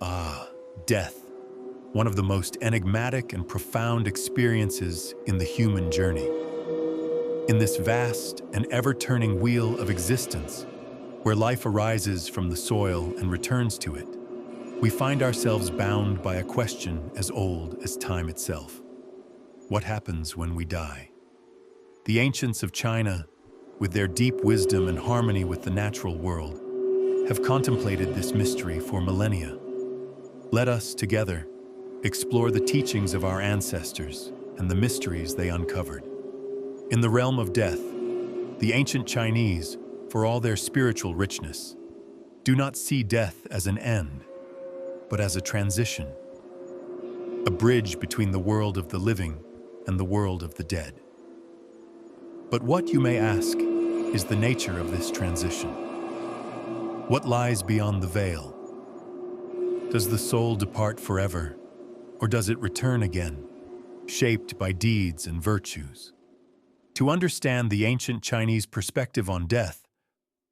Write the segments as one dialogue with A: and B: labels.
A: Ah, death, one of the most enigmatic and profound experiences in the human journey. In this vast and ever-turning wheel of existence, where life arises from the soil and returns to it, we find ourselves bound by a question as old as time itself. What happens when we die? The ancients of China, with their deep wisdom and harmony with the natural world, have contemplated this mystery for millennia. Let us, together, explore the teachings of our ancestors and the mysteries they uncovered. In the realm of death, the ancient Chinese, for all their spiritual richness, do not see death as an end, but as a transition, a bridge between the world of the living and the world of the dead. But what, you may ask, is the nature of this transition? What lies beyond the veil? Does the soul depart forever, or does it return again, shaped by deeds and virtues? To understand the ancient Chinese perspective on death,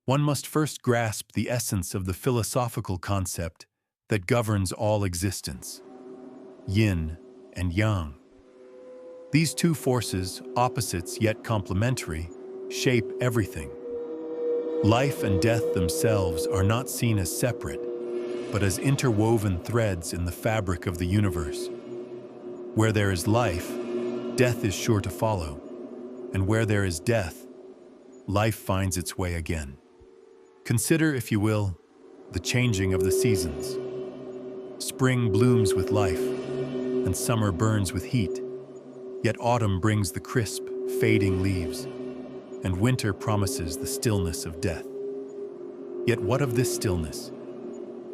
A: one must first grasp the essence of the philosophical concept that governs all existence: yin and yang. These two forces, opposites yet complementary, shape everything. Life and death themselves are not seen as separate, but as interwoven threads in the fabric of the universe. Where there is life, death is sure to follow, and where there is death, life finds its way again. Consider, if you will, the changing of the seasons. Spring blooms with life, and summer burns with heat, yet autumn brings the crisp, fading leaves, and winter promises the stillness of death. Yet what of this stillness?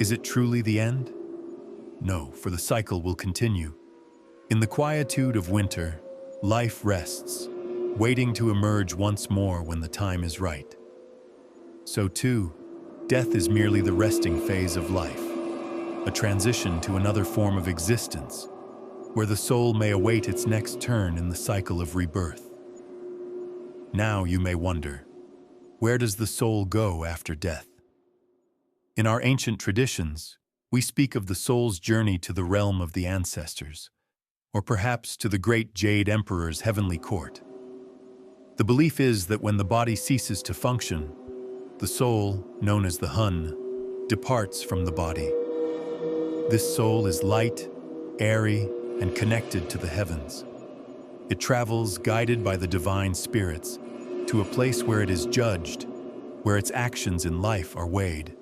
A: Is it truly the end? No, for the cycle will continue. In the quietude of winter, life rests, waiting to emerge once more when the time is right. So too, death is merely the resting phase of life, a transition to another form of existence, where the soul may await its next turn in the cycle of rebirth. Now you may wonder, where does the soul go after death? In our ancient traditions, we speak of the soul's journey to the realm of the ancestors, or perhaps to the great Jade Emperor's heavenly court. The belief is that when the body ceases to function, the soul, known as the Hun, departs from the body. This soul is light, airy, and connected to the heavens. It travels, guided by the divine spirits, to a place where it is judged, where its actions in life are weighed.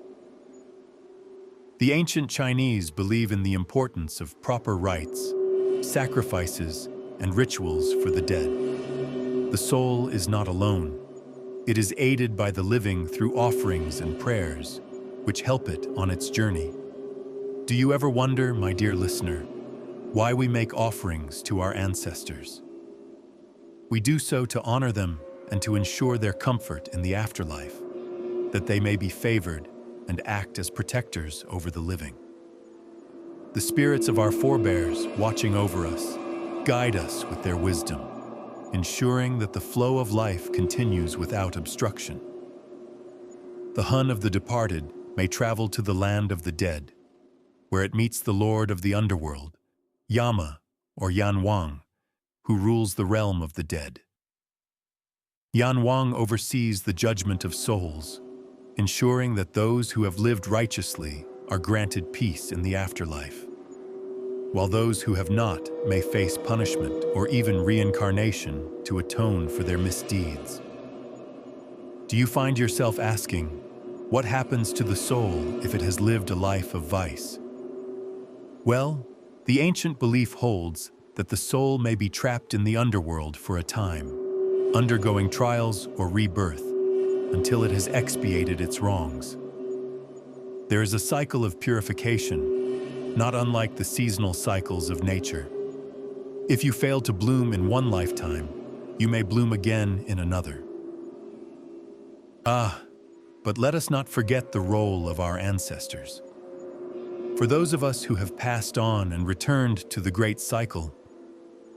A: The ancient Chinese believe in the importance of proper rites, sacrifices, and rituals for the dead. The soul is not alone. It is aided by the living through offerings and prayers, which help it on its journey. Do you ever wonder, my dear listener, why we make offerings to our ancestors? We do so to honor them and to ensure their comfort in the afterlife, that they may be favored and act as protectors over the living. The spirits of our forebears, watching over us, guide us with their wisdom, ensuring that the flow of life continues without obstruction. The Hun of the departed may travel to the land of the dead, where it meets the Lord of the Underworld, Yama or Yan Wang, who rules the realm of the dead. Yan Wang oversees the judgment of souls, ensuring that those who have lived righteously are granted peace in the afterlife, while those who have not may face punishment or even reincarnation to atone for their misdeeds. Do you find yourself asking, what happens to the soul if it has lived a life of vice? Well, the ancient belief holds that the soul may be trapped in the underworld for a time, undergoing trials or rebirth, until it has expiated its wrongs. There is a cycle of purification, not unlike the seasonal cycles of nature. If you fail to bloom in one lifetime, you may bloom again in another. But let us not forget the role of our ancestors. For those of us who have passed on and returned to the great cycle,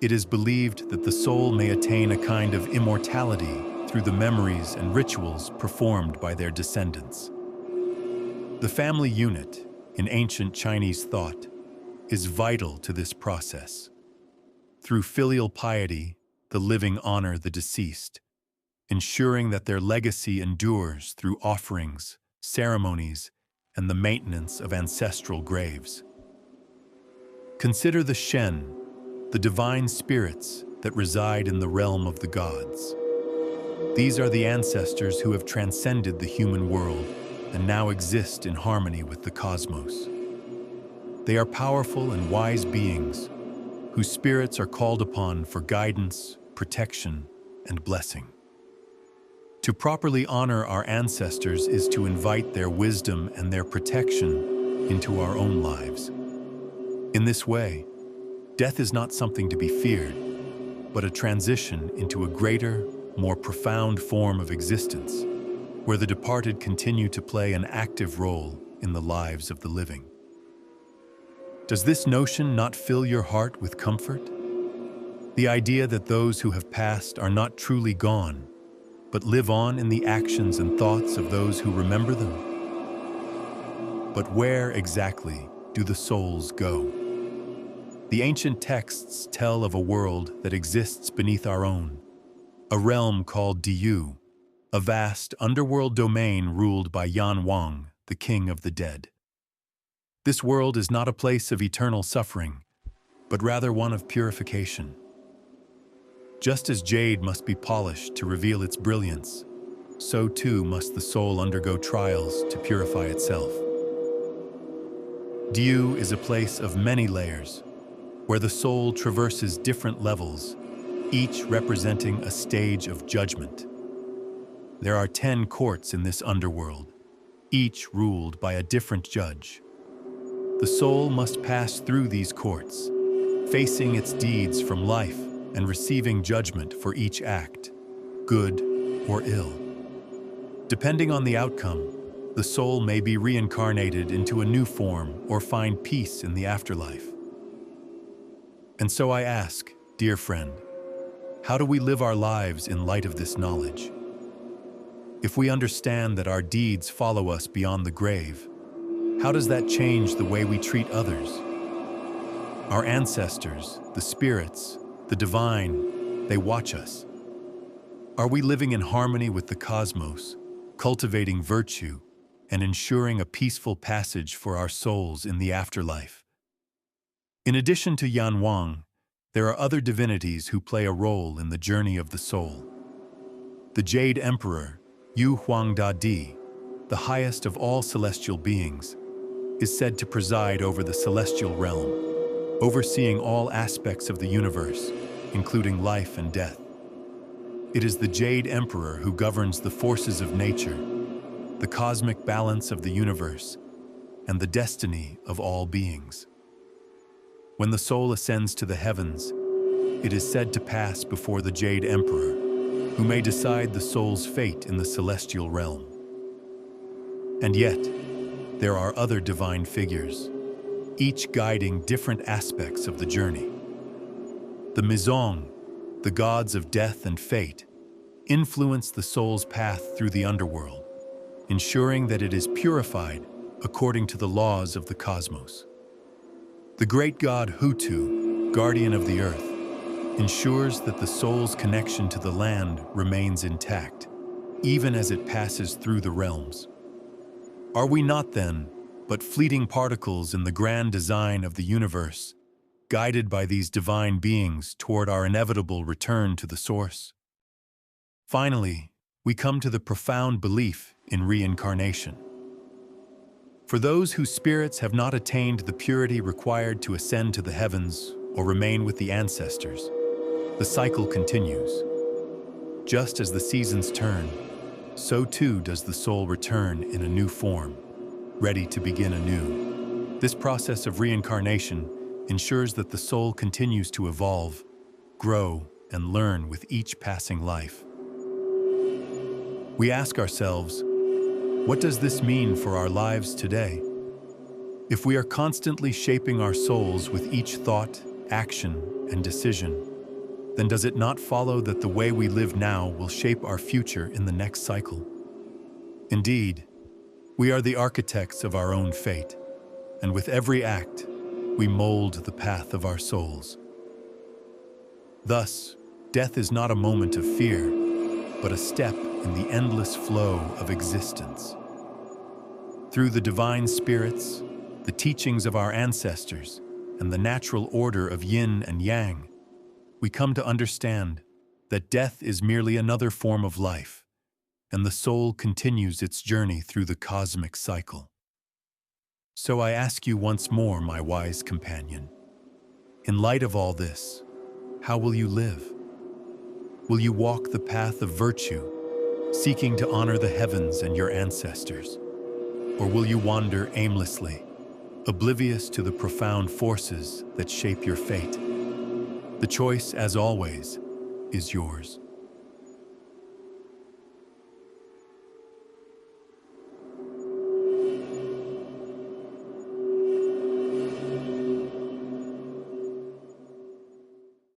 A: it is believed that the soul may attain a kind of immortality through the memories and rituals performed by their descendants. The family unit, in ancient Chinese thought, is vital to this process. Through filial piety, the living honor the deceased, ensuring that their legacy endures through offerings, ceremonies, and the maintenance of ancestral graves. Consider the Shen, the divine spirits that reside in the realm of the gods. These are the ancestors who have transcended the human world and now exist in harmony with the cosmos. They are powerful and wise beings whose spirits are called upon for guidance, protection, and blessing. To properly honor our ancestors is to invite their wisdom and their protection into our own lives. In this way, death is not something to be feared, but a transition into a greater, more profound form of existence, where the departed continue to play an active role in the lives of the living. Does this notion not fill your heart with comfort? The idea that those who have passed are not truly gone, but live on in the actions and thoughts of those who remember them? But where exactly do the souls go? The ancient texts tell of a world that exists beneath our own, a realm called Diyu, a vast underworld domain ruled by Yan Wang, the king of the dead. This world is not a place of eternal suffering, but rather one of purification. Just as jade must be polished to reveal its brilliance, so too must the soul undergo trials to purify itself. Diyu is a place of many layers, where the soul traverses different levels, each representing a stage of judgment. There are 10 courts in this underworld, each ruled by a different judge. The soul must pass through these courts, facing its deeds from life and receiving judgment for each act, good or ill. Depending on the outcome, the soul may be reincarnated into a new form or find peace in the afterlife. And so I ask, dear friend, how do we live our lives in light of this knowledge? If we understand that our deeds follow us beyond the grave, how does that change the way we treat others? Our ancestors, the spirits, the divine, they watch us. Are we living in harmony with the cosmos, cultivating virtue, and ensuring a peaceful passage for our souls in the afterlife? In addition to Yan Wang, there are other divinities who play a role in the journey of the soul. The Jade Emperor, Yu Huangda Di, the highest of all celestial beings, is said to preside over the celestial realm, overseeing all aspects of the universe, including life and death. It is the Jade Emperor who governs the forces of nature, the cosmic balance of the universe, and the destiny of all beings. When the soul ascends to the heavens, it is said to pass before the Jade Emperor, who may decide the soul's fate in the celestial realm. And yet, there are other divine figures, each guiding different aspects of the journey. The Mizong, the gods of death and fate, influence the soul's path through the underworld, ensuring that it is purified according to the laws of the cosmos. The great god Hutu, guardian of the earth, ensures that the soul's connection to the land remains intact, even as it passes through the realms. Are we not, then, but fleeting particles in the grand design of the universe, guided by these divine beings toward our inevitable return to the source? Finally, we come to the profound belief in reincarnation. For those whose spirits have not attained the purity required to ascend to the heavens or remain with the ancestors, the cycle continues. Just as the seasons turn, so too does the soul return in a new form, ready to begin anew. This process of reincarnation ensures that the soul continues to evolve, grow, and learn with each passing life. We ask ourselves, what does this mean for our lives today? If we are constantly shaping our souls with each thought, action, and decision, then does it not follow that the way we live now will shape our future in the next cycle? Indeed, we are the architects of our own fate. and with every act, we mold the path of our souls. Thus, death is not a moment of fear, but a step in the endless flow of existence. Through the divine spirits, the teachings of our ancestors, and the natural order of yin and yang, we come to understand that death is merely another form of life, and the soul continues its journey through the cosmic cycle. So I ask you once more, my wise companion, in light of all this, how will you live? Will you walk the path of virtue, seeking to honor the heavens and your ancestors? Or will you wander aimlessly, oblivious to the profound forces that shape your fate? The choice, as always, is yours.